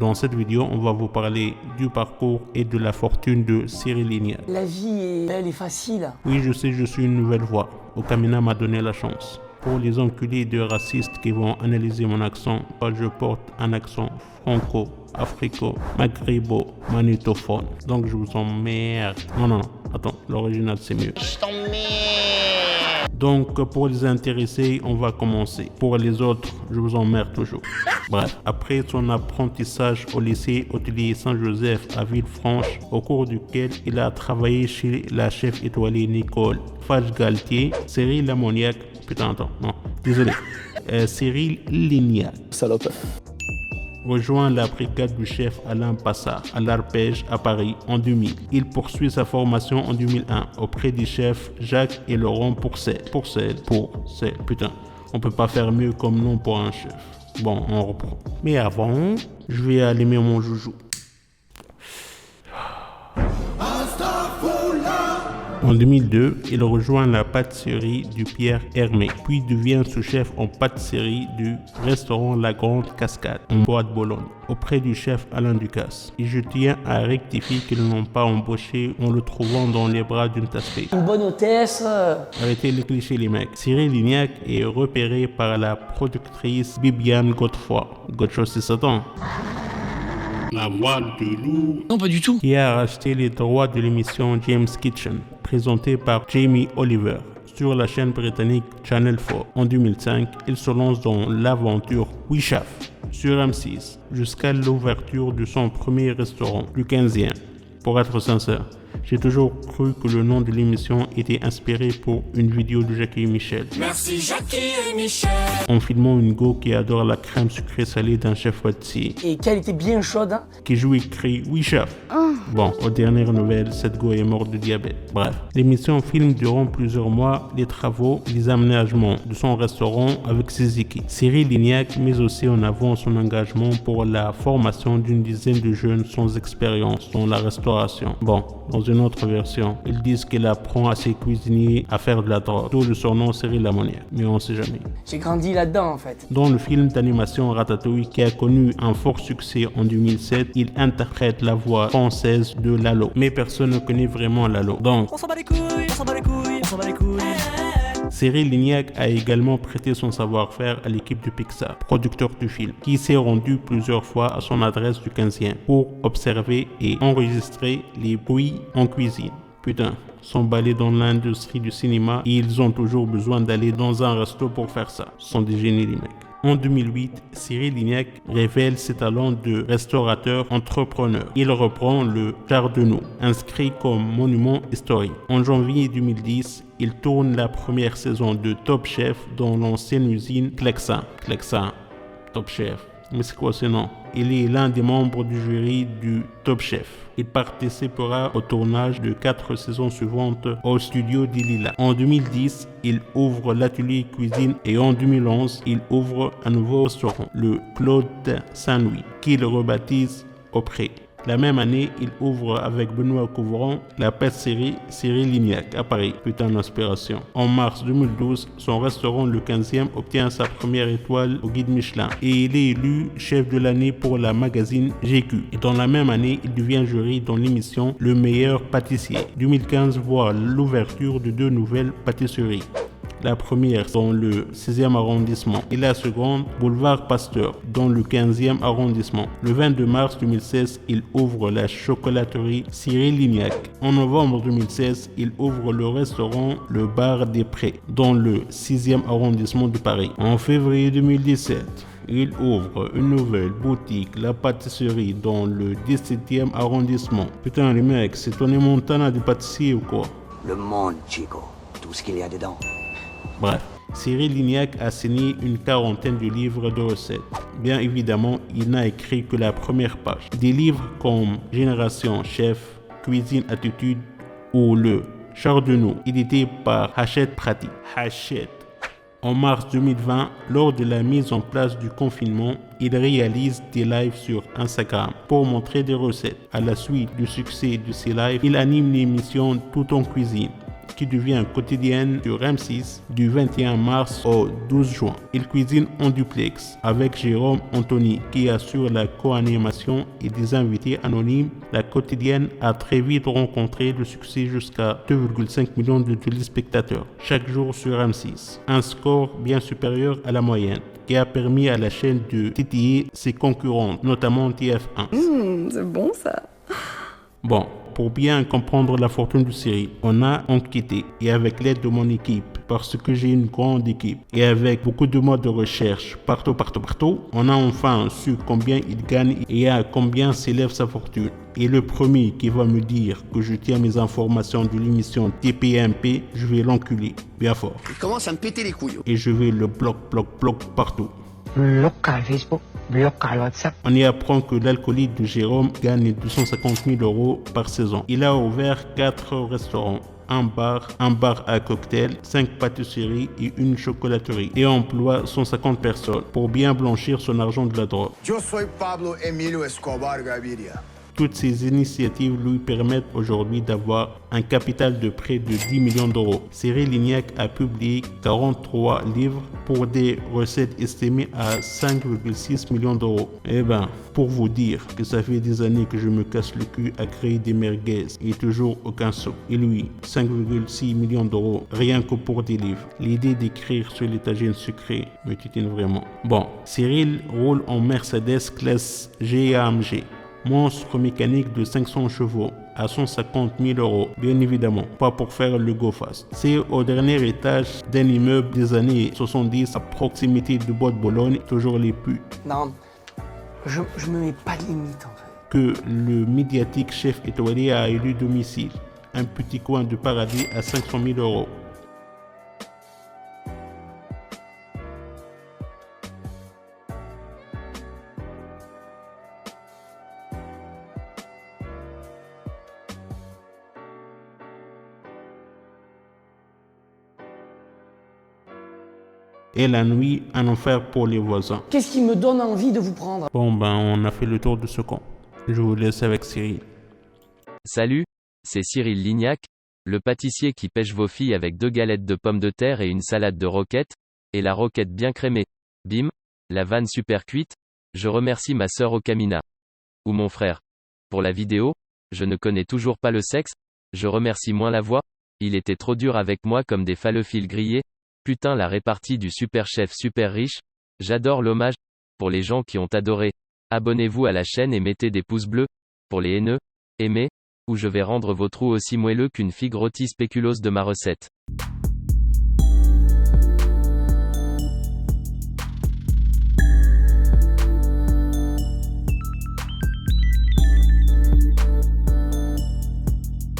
Dans cette vidéo, on va vous parler du parcours et de la fortune de Cyril Lignac. La vie est belle et facile. Oui, je sais, je suis une nouvelle voix. Okamina m'a donné la chance. Pour les enculés de racistes qui vont analyser mon accent, je porte un accent franco, africo, maghrébo, magnétophone. Donc je vous emmerde. Non, attends, l'original c'est mieux. Je t'emmerde. Donc pour les intéressés, on va commencer. Pour les autres, je vous emmerde toujours. Bref, après son apprentissage au lycée hôtelier Saint-Joseph à Villefranche, au cours duquel il a travaillé chez la chef étoilée Nicole Fage-Galtier, Cyril Lamoniac, Cyril Lignac. Salope. Rejoint la brigade du chef Alain Passard à l'Arpège à Paris en 2000. Il poursuit sa formation en 2001 auprès du chef Jacques et Laurent Pourcel. Putain, on peut pas faire mieux comme nom pour un chef. Bon, on reprend. Mais avant, je vais allumer mon joujou. En 2002, il rejoint la pâtisserie du Pierre Hermé, puis devient sous-chef en pâtisserie du restaurant La Grande Cascade, en Bois de Bologne, auprès du chef Alain Ducasse. Et je tiens à rectifier qu'ils n'ont pas embauché en le trouvant dans les bras d'une tasse-paix. Une bonne hôtesse. Arrêtez les clichés les mecs. Cyril Lignac est repéré par la productrice Bibiane Godefroy. Godefroy c'est Satan. La voix de loup. Non, pas du tout. Qui a racheté les droits de l'émission James Kitchen, présentée par Jamie Oliver sur la chaîne britannique Channel 4. En 2005, il se lance dans l'aventure Wishaf sur M6 jusqu'à l'ouverture de son premier restaurant, le 15e. Pour être sincère, j'ai toujours cru que le nom de l'émission était inspiré pour une vidéo de Jackie et Michel. Merci Jackie et Michel. En filmant une go qui adore la crème sucrée salée d'un chef pâtissier. Et qu'elle était bien chaude. Qui joue et crie oui chef. Bon, aux dernières nouvelles, cette go est morte de diabète. Bref, l'émission filme durant plusieurs mois les travaux et les aménagements de son restaurant avec ses équipes. Cyril Lignac met aussi en avant son engagement pour la formation d'une dizaine de jeunes sans expérience dans la restauration. Bon, dans une autre version, ils disent qu'il apprend à ses cuisiniers à faire de la drogue, d'où le surnom Cyril Lamoniac, mais on sait jamais. J'ai grandi là-dedans en fait. Dans le film d'animation Ratatouille qui a connu un fort succès en 2007, il interprète la voix française de Lalo. Mais personne ne connaît vraiment Lalo. Donc, On s'en bat les couilles, on s'en bat les couilles, on s'en bat les couilles. Cyril Lignac a également prêté son savoir-faire à l'équipe de Pixar, producteur du film, qui s'est rendu plusieurs fois à son adresse du 15e pour observer et enregistrer les bruits en cuisine. Putain, s'emballer dans l'industrie du cinéma et ils ont toujours besoin d'aller dans un resto pour faire ça. Ce sont des génies les mecs. En 2008, Cyril Lignac révèle ses talents de restaurateur entrepreneur. Il reprend le Chardonnay, inscrit comme monument historique. En janvier 2010, il tourne la première saison de Top Chef dans l'ancienne usine Clexin. Top Chef. Mais c'est quoi ce nom? Il est l'un des membres du jury du Top Chef. Il participera au tournage de 4 saisons suivantes au studio d'Ilila. En 2010, il ouvre l'atelier cuisine et en 2011, il ouvre un nouveau restaurant, le Claude Saint-Louis, qu'il rebaptise Auprès. La même année, il ouvre avec Benoît Couvrant la pâtisserie Cyril Lignac à Paris. Putain d'inspiration. En mars 2012, son restaurant le 15e obtient sa première étoile au guide Michelin et il est élu chef de l'année pour la magazine GQ. Et dans la même année, il devient jury dans l'émission Le meilleur pâtissier. 2015 voit l'ouverture de 2 nouvelles pâtisseries. La première dans le 16e arrondissement et la seconde boulevard Pasteur dans le 15e arrondissement. Le 22 mars 2016, il ouvre la chocolaterie Cyril Lignac. En novembre 2016, il ouvre le restaurant Le Bar des Prés dans le 6e arrondissement de Paris. En février 2017, il ouvre une nouvelle boutique, la pâtisserie, dans le 17e arrondissement. Putain les mecs, c'est Tony Montana du pâtissier ou quoi? Le monde, Chico. Tout ce qu'il y a dedans. Bref, Cyril Lignac a signé une quarantaine de livres de recettes. Bien évidemment, il n'a écrit que la première page. Des livres comme Génération Chef, Cuisine Attitude ou Le Chardonnay, édité par Hachette Pratique. En mars 2020, lors de la mise en place du confinement, il réalise des lives sur Instagram pour montrer des recettes. À la suite du succès de ces lives, il anime l'émission Tout en cuisine qui devient quotidienne sur M6 du 21 mars au 12 juin. Il cuisine en duplex avec Jérôme Anthony qui assure la co-animation et des invités anonymes. La quotidienne a très vite rencontré le succès jusqu'à 2,5 millions de téléspectateurs chaque jour sur M6, un score bien supérieur à la moyenne qui a permis à la chaîne de titiller ses concurrentes, notamment TF1. C'est bon ça. Bon, pour bien comprendre la fortune de Cyril, on a enquêté et avec l'aide de mon équipe, parce que j'ai une grande équipe et avec beaucoup de modes de recherche partout, on a enfin su combien il gagne et à combien s'élève sa fortune. Et le premier qui va me dire que je tiens mes informations de l'émission TPMP, je vais l'enculer bien fort. Il commence à me péter les couilles. Et je vais le bloc partout. Local Facebook, local WhatsApp. On y apprend que l'alcoolique de Jérôme gagne 250 000 € par saison. Il a ouvert 4 restaurants, un bar à cocktail, 5 pâtisseries et une chocolaterie et emploie 150 personnes pour bien blanchir son argent de la drogue. Yo soy Pablo Emilio Escobar Gaviria. Toutes ces initiatives lui permettent aujourd'hui d'avoir un capital de près de 10 millions d'euros. Cyril Lignac a publié 43 livres pour des recettes estimées à 5,6 millions d'euros. Eh ben, pour vous dire que ça fait des années que je me casse le cul à créer des merguez et toujours aucun sou. Et lui, 5,6 millions d'euros rien que pour des livres. L'idée d'écrire sur l'étagère sucrée me titine vraiment. Bon, Cyril roule en Mercedes classe GAMG. Monstre mécanique de 500 chevaux à 150 000 €, bien évidemment, pas pour faire le go fast. C'est au dernier étage d'un immeuble des années 70 à proximité de Bois de Boulogne, toujours les putes. Non, je me mets pas de limite en fait. Que le médiatique chef étoilé a élu domicile, un petit coin de paradis à 500 000 €. Et la nuit, un enfer pour les voisins. Qu'est-ce qui me donne envie de vous prendre? Bon ben, on a fait le tour de ce camp. Je vous laisse avec Cyril. Salut, c'est Cyril Lignac, le pâtissier qui pêche vos filles avec 2 galettes de pommes de terre et une salade de roquettes, et la roquette bien crémée. Bim, la vanne super cuite. Je remercie ma sœur Okamina. Ou mon frère. Pour la vidéo, je ne connais toujours pas le sexe. Je remercie moins la voix. Il était trop dur avec moi comme des falafels grillés. Putain, la répartie du super chef super riche. J'adore l'hommage. Pour les gens qui ont adoré, abonnez-vous à la chaîne et mettez des pouces bleus. Pour les haineux, aimez, ou je vais rendre vos trous aussi moelleux qu'une figue rôtie spéculoos de ma recette.